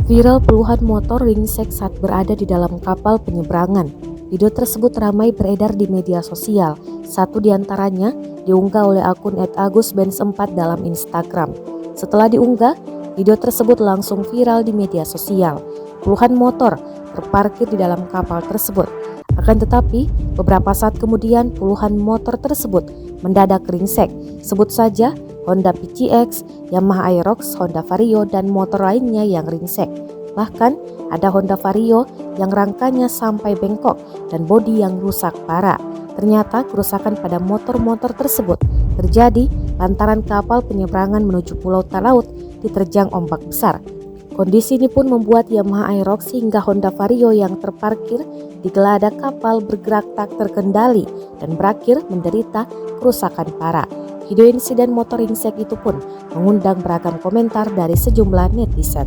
Viral puluhan motor ringsek saat berada di dalam kapal penyeberangan. Video tersebut ramai beredar di media sosial. Satu di antaranya diunggah oleh akun @agusbenz4 dalam Instagram. Setelah diunggah, video tersebut langsung viral di media sosial. Puluhan motor terparkir di dalam kapal tersebut. Akan tetapi, beberapa saat kemudian puluhan motor tersebut mendadak ringsek. Sebut saja Honda PCX, Yamaha Aerox, Honda Vario, dan motor lainnya yang ringsek. Bahkan ada Honda Vario yang rangkanya sampai bengkok dan bodi yang rusak parah. Ternyata kerusakan pada motor-motor tersebut terjadi lantaran kapal penyeberangan menuju Pulau Talaut diterjang ombak besar. Kondisi ini pun membuat Yamaha Aerox hingga Honda Vario yang terparkir di geladak kapal bergerak tak terkendali dan berakhir menderita kerusakan parah. Video insiden motor ringsek itu pun mengundang beragam komentar dari sejumlah netizen.